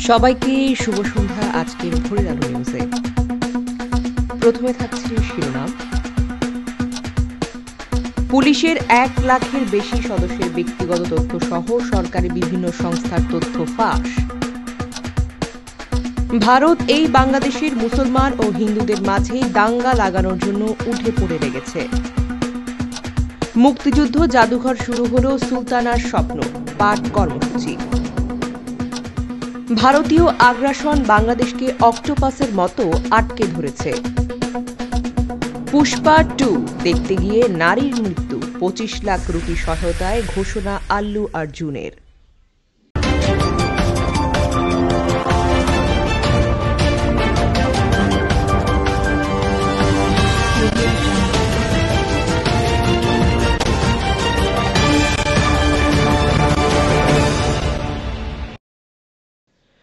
সবাইকে শুভ সন্ধ্যা। আজকের ভোরের আলো নিউজে প্রথমে থাকছে শিরোনাম। পুলিশের 1 লাখের বেশি সদস্যের ব্যক্তিগত তথ্য সহ সরকারি বিভিন্ন সংস্থার তথ্য ফাঁস। ভারত এই বাংলাদেশের মুসলমান ও হিন্দুদের মাঝে দাঙ্গা লাগানোর জন্য উঠে পড়ে লেগেছে। মুক্তিযুদ্ধ জাদুঘর শুরু হলো সুলতানার স্বপ্ন পাঠ কর্মসূচি। ভারতীয় আগ্রাসন বাংলাদেশকে অক্টোপাসের মতো আটকে ধরেছে। পুষ্পা 2 দেখতে গিয়ে নারীর মৃত্যু, 25 লাখ রুপি সহায়তায় ঘোষণা আল্লু অর্জুনের।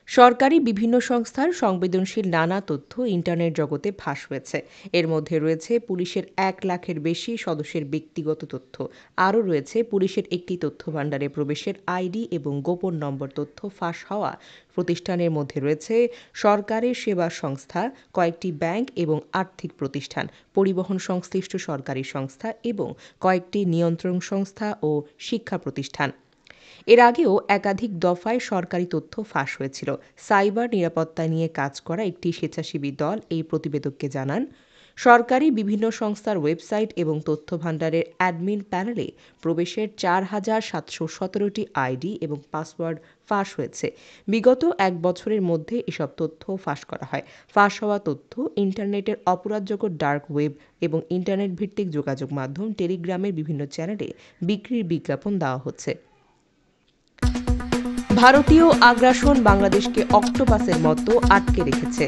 সরকারি বিভিন্ন সংস্থার সংবেদনশীল নানা তথ্য ইন্টারনেট জগতে ফাঁস হয়েছে। এর মধ্যে রয়েছে পুলিশের 1 লাখের বেশি সদস্যের ব্যক্তিগত তথ্য। আরও রয়েছে পুলিশের একটি তথ্য ভাণ্ডারে প্রবেশের আইডি এবং গোপন নম্বর তথ্য ফাঁস হওয়া। প্রতিষ্ঠানের মধ্যে রয়েছে সরকারের সেবা সংস্থা, কয়েকটি ব্যাংক এবং আর্থিক প্রতিষ্ঠান, পরিবহন সংশ্লিষ্ট সরকারি সংস্থা এবং কয়েকটি নিয়ন্ত্রণ সংস্থা ও শিক্ষা প্রতিষ্ঠান। এর আগেও একাধিক দফায় সরকারি তথ্য ফাঁস হয়েছিল। সাইবার নিরাপত্তা নিয়ে কাজ করা একটি স্বেচ্ছাসেবী দল এই প্রতিবেদককে জানান, সরকারি বিভিন্ন সংস্থার ওয়েবসাইট এবং তথ্য ভাণ্ডারের অ্যাডমিন প্যানেলে প্রবেশের 4,717টি আইডি এবং পাসওয়ার্ড ফাঁস হয়েছে। বিগত 1 বছরের মধ্যে এসব তথ্য ফাঁস করা হয়। ফাঁস হওয়া তথ্য ইন্টারনেটের অপরাধজগৎ ডার্ক ওয়েব এবং ইন্টারনেট ভিত্তিক যোগাযোগ মাধ্যম টেলিগ্রামের বিভিন্ন চ্যানেলে বিক্রির বিজ্ঞাপন দেওয়া হচ্ছে। ভারতীয় আগ্রাসন বাংলাদেশকে অক্টোপাসের মতো আটকে রেখেছে।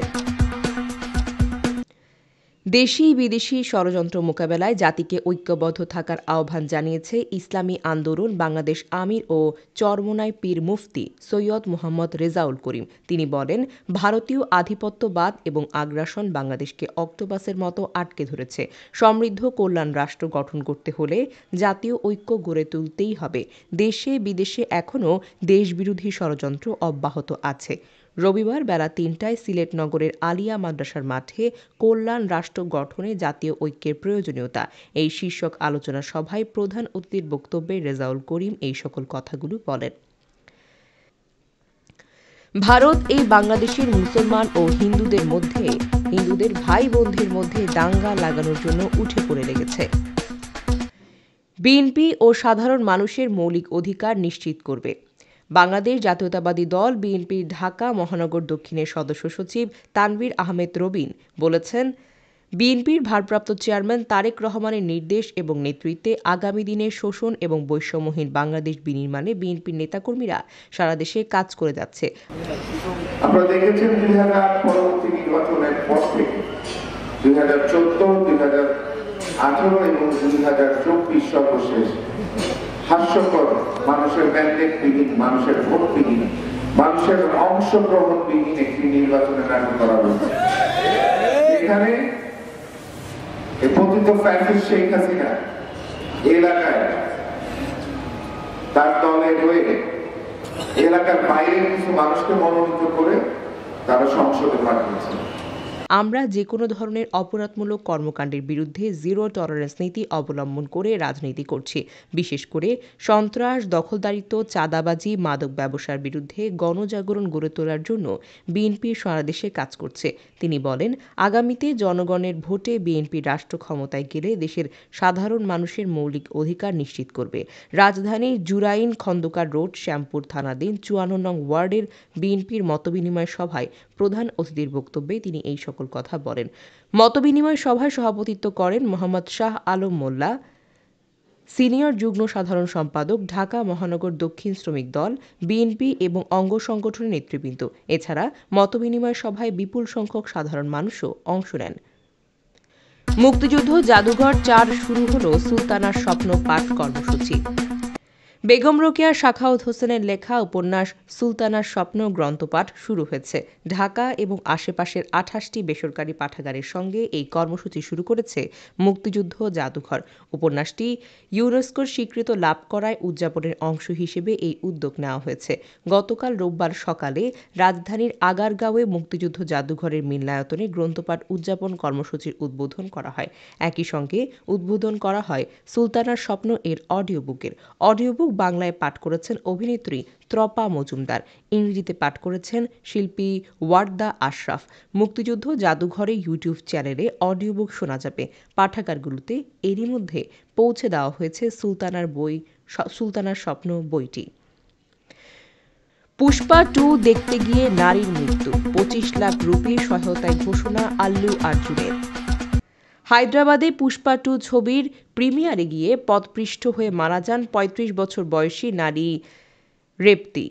দেশি বিদেশি ষড়যন্ত্র মোকাবেলায় জাতিকে ঐক্যবদ্ধ থাকার আহ্বান জানিয়েছে ইসলামী আন্দোলন বাংলাদেশ আমির ও চরমোনাই পীর মুফতি সৈয়দ মোহাম্মদ রেজাউল করিম। তিনি বলেন, ভারতীয় আধিপত্যবাদ এবং আগ্রাসন বাংলাদেশকে অক্টোপাসের মতো আটকে ধরেছে। সমৃদ্ধ কল্যাণ রাষ্ট্র গঠন করতে হলে জাতীয় ঐক্য গড়ে তুলতেই হবে। দেশে বিদেশে এখনও দেশবিরোধী ষড়যন্ত্র অব্যাহত আছে। রবিবার বেলা 3টায় সিলেট নগরের আলিয়া মাদ্রাসার মাঠে কল্যাণ রাষ্ট্র গঠনে জাতীয় ঐক্যের প্রয়োজনীয়তা এই শীর্ষক আলোচনা সভায় প্রধান অতিথির বক্তব্যে রেজাউল করিম এই সকল কথাগুলো বলেন। ভারত এই বাংলাদেশের মুসলমান ও হিন্দুদের ভাই বোনদের মধ্যে দাঙ্গা লাগানোর জন্য উঠে পড়ে লেগেছে। বিএনপি ও সাধারণ মানুষের মৌলিক অধিকার নিশ্চিত করবে। বাংলাদেশ জাতীয়তাবাদী দল বিএনপির ঢাকা মহানগর দক্ষিণের সদস্য সচিব তানভীর আহমেদ রবিন বলেছেন, বিএনপির ভারপ্রাপ্ত চেয়ারম্যান তারেক রহমানের নির্দেশ এবং নেতৃত্বে আগামী দিনে শোষণ এবং বৈষম্যহীন বাংলাদেশ বিনির্মাণে বিএনপির নেতাকর্মীরা সারা দেশে কাজ করে যাচ্ছে। আমরা দেখেছেন 2008 পরবর্তী নির্বাচনের পর থেকে 2014, 2018 এবং 2024 সর্বশেষ হাস্যকর মানুষের ম্যান্ডেটবিহীন, মানুষের ভোটবিহীন, মানুষের অংশগ্রহণবিহীন একটি নির্বাচনের আয়োজন করা হয়েছে। এখানে পতিত ফ্যাসিস্ট শেখ হাসিনা এলাকায় তার দলের হয়ে এলাকার বাইরে কিছু মানুষকে মনোনীত করে তারা সংসদে পাঠিয়েছে। আমরা যে কোনো ধরনের অপরাধমূলক কর্মকাণ্ডের বিরুদ্ধে জিরো টলারেন্স নীতি অবলম্বন করে রাজনীতি করছি। বিশেষ করে সন্ত্রাস, দখলদারিত্ব, চাঁদাবাজি, মাদক ব্যবসার বিরুদ্ধে গণজাগরণ গড়ে তোলার জন্য বিএনপি সারা দেশে কাজ করছে। তিনি বলেন, আগামীতে জনগণের ভোটে বিএনপি রাষ্ট্র ক্ষমতায় গেলে দেশের সাধারণ মানুষের মৌলিক অধিকার নিশ্চিত করবে। রাজধানীর জুরাইন খন্দকার রোড, শ্যামপুর থানাধীন 54 নং ওয়ার্ডের বিএনপির মতবিনিময় সভায় প্রধান অতিথির বক্তব্যে তিনি এই সকল কথা বলেন। মতবিনিময় সভায় সভাপতিত্ব করেন মোহাম্মদ শাহ আলম মোল্লা, সিনিয়র যুগ্ম সাধারণ সম্পাদক, ঢাকা মহানগর দক্ষিণ শ্রমিক দল, বিএনপি এবং অঙ্গ সংগঠনের নেতৃবৃন্দ। এছাড়া মতবিনিময় সভায় বিপুল সংখ্যক সাধারণ মানুষও অংশ নেন। মুক্তিযুদ্ধ জাদুঘর 4 শুরু হলো সুলতানার স্বপ্ন পাঠ কর্মসূচি। বেগম রোকেয়া সাখাওয়াত হোসেনের লেখা উপন্যাস সুলতানার স্বপ্ন গ্রন্থপাঠ শুরু হয়েছে। ঢাকা এবং আশেপাশের ২৮টি বেসরকারি পাঠাগারের সঙ্গে এই কর্মসূচি শুরু করেছে মুক্তিযুদ্ধ জাদুঘর। উপন্যাসটি ইউনেস্কোর স্বীকৃতি লাভ করায় উদযাপনের অংশ হিসেবে এই উদ্যোগ নেওয়া হয়েছে। গতকাল রোববার সকালে রাজধানীর আগারগাঁওয়ে মুক্তিযুদ্ধ জাদুঘরের মিলনায়তনে গ্রন্থপাঠ উদযাপন কর্মসূচির উদ্বোধন করা হয়। একই সঙ্গে উদ্বোধন করা হয় সুলতানার স্বপ্ন এর অডিও বুকের। অডিও বুক বাংলায় পাঠ করেছেন অভিনেত্রী ত্রপা মজুমদার, ইংরেজিতে পাঠ করেছেন শিল্পী ওয়ার্দা আশরাফ। মুক্তিযুদ্ধ জাদুঘরে ইউটিউব চ্যানেলে অডিও বুক শোনা যাবে। পাঠাগারগুলোতে এরই মধ্যে পৌঁছে দেওয়া হয়েছে সুলতানার স্বপ্ন বইটি। পুষ্পা 2 দেখতে গিয়ে নারীর মৃত্যু, 25 লাখ রুপি সহায়তায় ঘোষণা আল্লু আর্জুনের। হায়দ্রাবাদে পুষ্পা 2 ছবির প্রিমিয়ারে গিয়ে পদপৃষ্ঠ হয়ে মারা যান ৩৫ বছর বয়সী নারী রেবতী।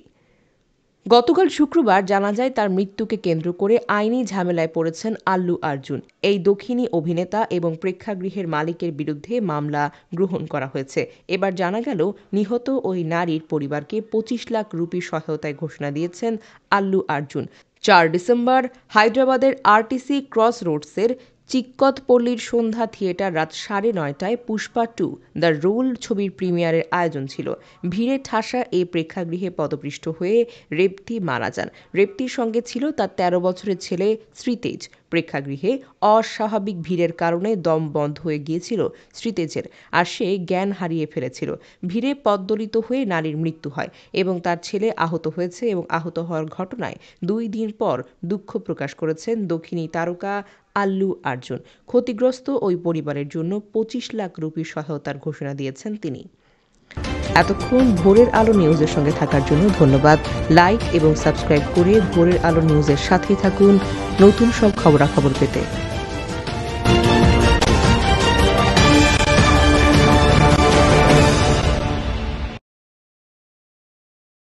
গতকাল শুক্রবার জানা যায় তার মৃত্যুকে কেন্দ্র করে আইনি ঝামেলায় পড়েছেন আল্লু আর্জুন। এই দক্ষিণী অভিনেতা এবং প্রেক্ষাগৃহের মালিকের বিরুদ্ধে মামলা গ্রহণ করা হয়েছে। এবার জানা গেল নিহত ওই নারীর পরিবারকে 25 লাখ রুপি সহায়তায় ঘোষণা দিয়েছেন আল্লু আর্জুন। ৪ ডিসেম্বর হায়দ্রাবাদের আরটিসি ক্রস রোডসের চিক্কতপল্লির সন্ধ্যা থিয়েটার রাত ৯:৩০টায় পুষ্পা 2 দ্য রোল ছবির প্রিমিয়ারের আয়োজন ছিল। ভিড়ে ঠাসা এই প্রেক্ষাগৃহে পদপৃষ্ঠ হয়ে রেবতী মারা যান। রেবতীর সঙ্গে ছিল তার ১৩ বছরের ছেলে শ্রীতেজ। প্রেক্ষাগৃহে অস্বাভাবিক ভিড়ের কারণে দম বন্ধ হয়ে গিয়েছিল শ্রীতেজের, আর সে জ্ঞান হারিয়ে ফেলেছিল। ভিড়ে পদ্দলিত হয়ে নারীর মৃত্যু হয় এবং তার ছেলে আহত হয়েছে এবং আহত হওয়ার ঘটনায় ২ দিন পর দুঃখ প্রকাশ করেছেন দক্ষিণী তারকা আল্লু আর্জুন। ক্ষতিগ্রস্ত ওই পরিবারের জন্য 25 লাখ রুপি সহায়তার ঘোষণা দিয়েছেন তিনি। এতক্ষণ ভোরের আলো নিউজের সঙ্গে থাকার জন্য ধন্যবাদ। লাইক এবং সাবস্ক্রাইব করে ভোরের আলো নিউজের সাথেই থাকুন নতুন সব খবরাখবর পেতে।